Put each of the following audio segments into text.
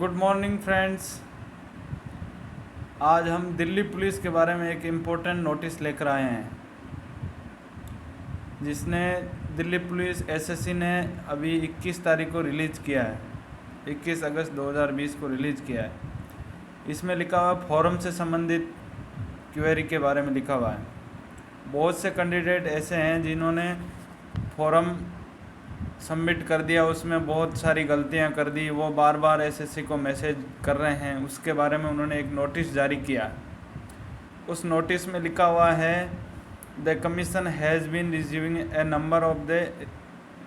Good morning friends. आज हम Delhi police के बारे में एक इम्पोर्टेंट नोटिस लेकर आए हैं, जिसने दिल्ली पुलिस एसएससी ने अभी 21 तारीख को रिलीज़ किया है। 21 अगस्त 2020 को रिलीज़ किया है। इसमें लिखा हुआ फॉरम से संबंधित क्वेरी के बारे में लिखा हुआ है। बहुत से कैंडिडेट ऐसे हैं जिन्होंने फॉरम सबमिट कर दिया, उसमें बहुत सारी गलतियां कर दी, वो बार बार एसएससी को मैसेज कर रहे हैं। उसके बारे में उन्होंने एक नोटिस जारी किया। उस नोटिस में लिखा हुआ है, the commission has been receiving a number of the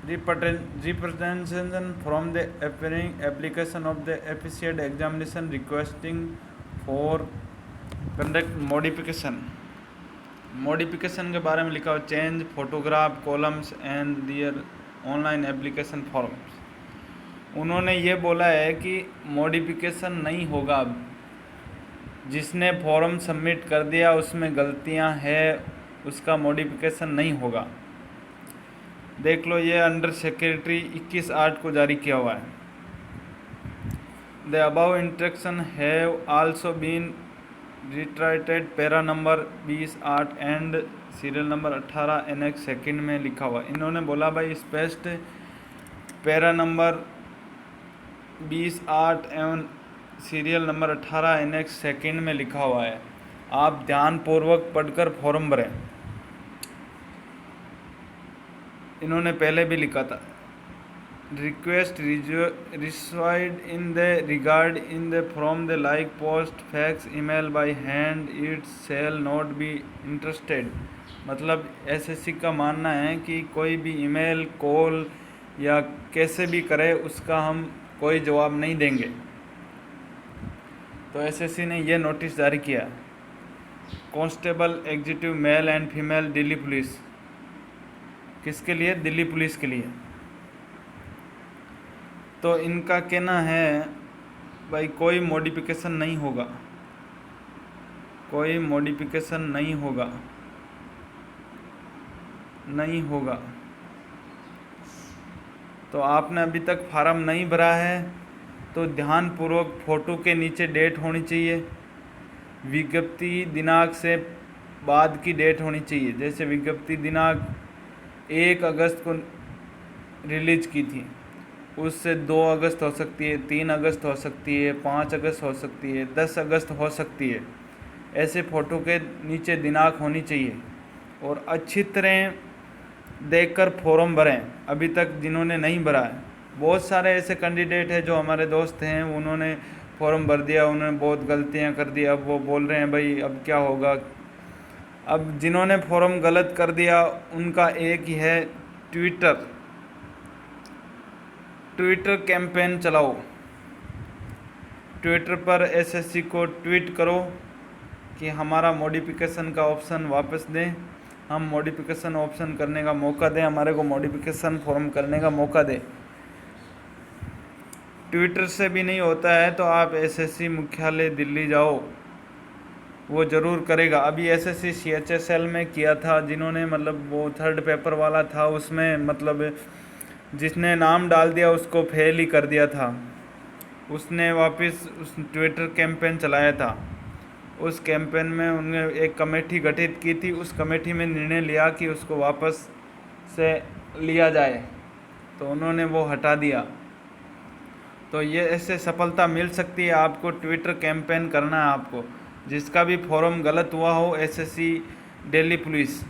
representation from the appearing application of the efficient examination requesting for conduct modification के बारे में लिखा हुआ change photograph columns and their online application forms. उन्होंने ये बोला है कि मॉडिफिकेशन नहीं होगा। अब जिसने फॉर्म सबमिट कर दिया उसमें गलतियां हैं, उसका मॉडिफिकेशन नहीं होगा। देख लो, ये अंडर सेक्रेटरी 21/8 को जारी किया हुआ है। The above instruction have also been reiterated para number 20/8 and serial number 18 annex second में लिखा हुआ। इन्होंने बोला भाई स्पष्ट पैरा नंबर 20/8 एवं सीरियल नंबर 18 एनेक्स सेकंड में लिखा हुआ है। आप ध्यानपूर्वक पढ़कर फॉर्म भरें। इन्होंने पहले भी लिखा था, request received in the regard in the from the like post fax email by hand it shall not be interested. मतलब एसएससी का मानना है कि कोई भी ईमेल कॉल या कैसे भी करे उसका हम कोई जवाब नहीं देंगे। तो एसएससी ने यह नोटिस जारी किया। Constable executive male and female Delhi police, किसके लिए? दिल्ली पुलिस के लिए। तो इनका कहना है भाई कोई मॉडिफिकेशन नहीं होगा, कोई मॉडिफिकेशन नहीं होगा, नहीं होगा। तो आपने अभी तक फार्म नहीं भरा है तो ध्यानपूर्वक फ़ोटो के नीचे डेट होनी चाहिए, विज्ञप्ति दिनांक से बाद की डेट होनी चाहिए। जैसे विज्ञप्ति दिनांक 1 अगस्त को रिलीज़ की थी, उससे 2 अगस्त हो सकती है, 3 अगस्त हो सकती है, 5 अगस्त हो सकती है, 10 अगस्त हो सकती है। ऐसे फ़ोटो के नीचे दिनांक होनी चाहिए और अच्छी तरह देखकर फॉर्म भरें। अभी तक जिन्होंने नहीं भरा है, बहुत सारे ऐसे कैंडिडेट हैं जो हमारे दोस्त हैं, उन्होंने फॉर्म भर दिया, उन्होंने बहुत गलतियां कर दी। अब वो बोल रहे हैं भाई अब क्या होगा। अब जिन्होंने फॉर्म गलत कर दिया उनका एक ही है, ट्विटर कैंपेन चलाओ। ट्विटर पर एसएससी को ट्वीट करो कि हमारा मॉडिफिकेशन का ऑप्शन वापस दें, हम मॉडिफिकेशन ऑप्शन करने का मौका दें, हमारे को मॉडिफिकेशन फॉर्म करने का मौका दें। ट्विटर से भी नहीं होता है तो आप एसएससी मुख्यालय दिल्ली जाओ, वो ज़रूर करेगा। अभी एसएससी CHSL में किया था, जिन्होंने मतलब वो 3rd पेपर वाला था, उसमें मतलब जिसने नाम डाल दिया उसको फेल ही कर दिया था। उसने वापस उस ट्विटर कैंपेन चलाया था। उस कैंपेन में उन्होंने एक कमेटी गठित की थी, उस कमेटी में निर्णय लिया कि उसको वापस से लिया जाए, तो उन्होंने वो हटा दिया। तो ये ऐसे सफलता मिल सकती है। आपको ट्विटर कैंपेन करना है। आपको जिसका भी फॉर्म गलत हुआ हो, एसएससी दिल्ली पुलिस,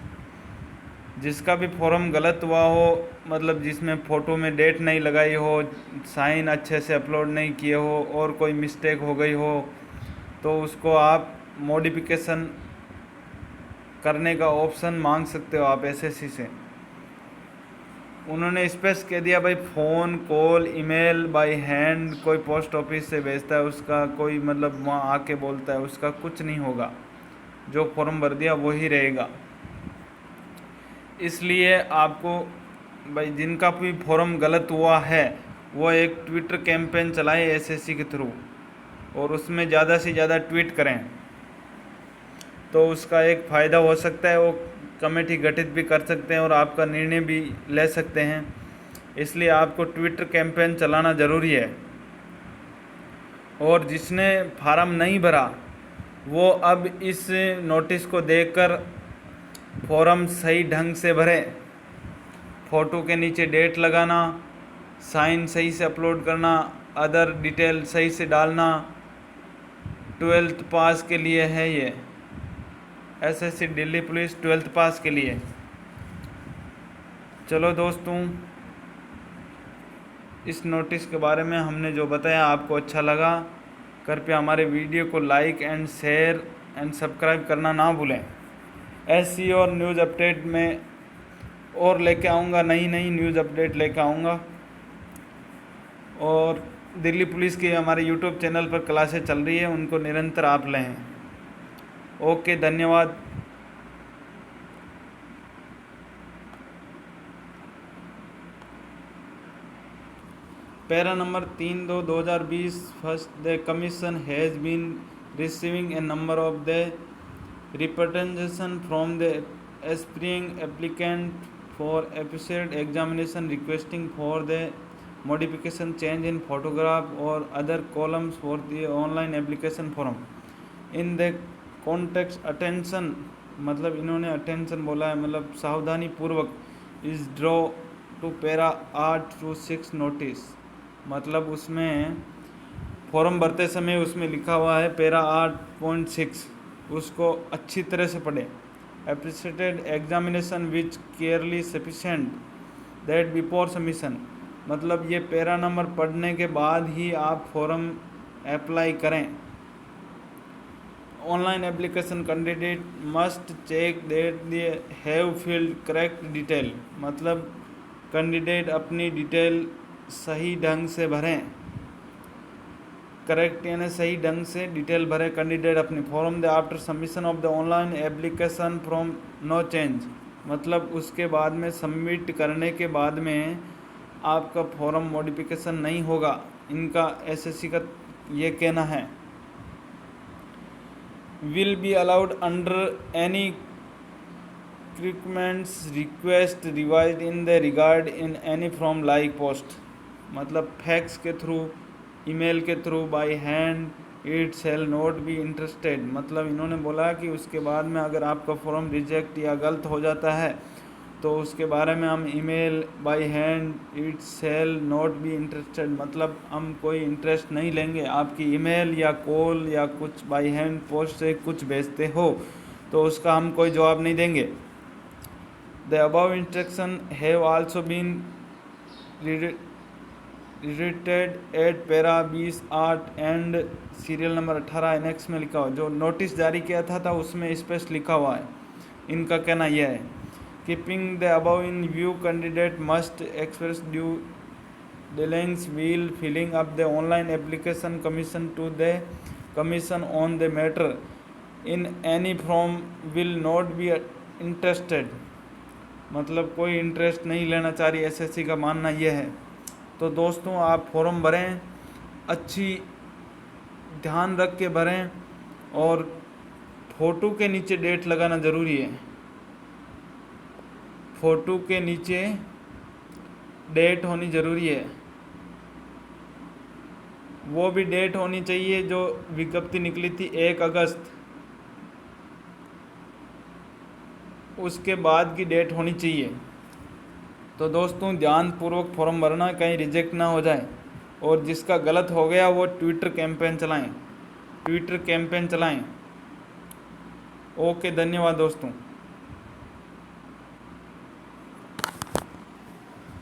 जिसका भी फॉर्म गलत हुआ हो, मतलब जिसमें फ़ोटो में डेट नहीं लगाई हो, साइन अच्छे से अपलोड नहीं किए हो और कोई मिस्टेक हो गई हो, तो उसको आप मॉडिफिकेशन करने का ऑप्शन मांग सकते हो आप एसएससी से। उन्होंने स्पेस कह दिया भाई phone call email by hand, कोई पोस्ट ऑफिस से भेजता है उसका, कोई मतलब वहाँ आके बोलता है, उसका कुछ नहीं होगा। जो फॉर्म भर दिया वही रहेगा। इसलिए आपको भाई जिनका भी फॉर्म गलत हुआ है वो एक ट्विटर कैंपेन चलाएं एसएससी के थ्रू, और उसमें ज़्यादा से ज़्यादा ट्वीट करें, तो उसका एक फ़ायदा हो सकता है। वो कमेटी गठित भी कर सकते हैं और आपका निर्णय भी ले सकते हैं। इसलिए आपको ट्विटर कैंपेन चलाना ज़रूरी है। और जिसने फार्म नहीं भरा वो अब इस नोटिस को देखकर फॉर्म सही ढंग से भरे। फ़ोटो के नीचे डेट लगाना, साइन सही से अपलोड करना, अदर डिटेल सही से डालना। 12th पास के लिए है ये, एसएससी दिल्ली पुलिस 12th पास के लिए। चलो दोस्तों, इस नोटिस के बारे में हमने जो बताया आपको अच्छा लगा, कृपया हमारे वीडियो को like and share and subscribe करना ना भूलें। ऐसी और न्यूज़ अपडेट में और लेके आऊँगा, नई न्यूज़ अपडेट लेके आऊँगा। और दिल्ली पुलिस की हमारे यूट्यूब चैनल पर क्लासेस चल रही है, उनको निरंतर आप लें। ओके, धन्यवाद। Para number 3/2/2020 first, the commission has been receiving a number of the representation from the aspiring applicant for appropriate examination requesting for the modification, change in photograph or other columns for the online application form in the context attention, मतलब इन्होंने attention बोला है, मतलब सावधानी पूर्वक इस draw two para 826 notice, मतलब उसमें फॉर्म भरते समय उसमें लिखा हुआ है पैरा 8.6, उसको अच्छी तरह से पढ़ें। Appreciated examination which carefully sufficient that before submission, मतलब ये पैरा नंबर पढ़ने के बाद ही आप फॉर्म अप्लाई करें। Online application candidate must check that they have filled correct detail, मतलब कैंडिडेट अपनी डिटेल सही ढंग से भरें। करेक्ट यानी सही ढंग से डिटेल भरे कैंडिडेट अपनी form they after submission of the online application from no change, मतलब उसके बाद में सबमिट करने के बाद में आपका फॉर्म मॉडिफिकेशन नहीं होगा, इनका एसएससी का ये कहना है। Will be allowed under any requirements request revise in the regard in any from like post, मतलब फैक्स के थ्रू, ईमेल के through, bye hand, it shall not be interested, मतलब इन्होंने बोला कि उसके बाद में अगर आपका फॉर्म रिजेक्ट या गलत हो जाता है तो उसके बारे में हम email, by hand, it shall not be interested, मतलब हम कोई इंटरेस्ट नहीं लेंगे। आपकी ईमेल या कॉल या कुछ बाय हैंड पोस्ट से कुछ भेजते हो तो उसका हम कोई जवाब नहीं देंगे। The above instruction have also been related at para 20/8 and serial number 18 annex में लिखा हुआ, जो नोटिस जारी किया था उसमें स्पष्ट लिखा हुआ है। इनका कहना यह है, keeping the above in view candidate must express due diligence while filling up the online application commission to the commission on the matter in any form will not be interested, मतलब कोई इंटरेस्ट नहीं लेना चाह रही, SSC का मानना यह है। तो दोस्तों, आप फॉर्म भरें, अच्छी ध्यान रख के भरें, और फ़ोटो के नीचे डेट लगाना ज़रूरी है। फ़ोटो के नीचे डेट होनी ज़रूरी है, वो भी डेट होनी चाहिए जो विज्ञप्ति निकली थी 1 अगस्त, उसके बाद की डेट होनी चाहिए। तो दोस्तों, ध्यानपूर्वक फॉर्म भरना, कहीं रिजेक्ट ना हो जाए। और जिसका गलत हो गया वो ट्विटर कैंपेन चलाएं। ओके, धन्यवाद दोस्तों।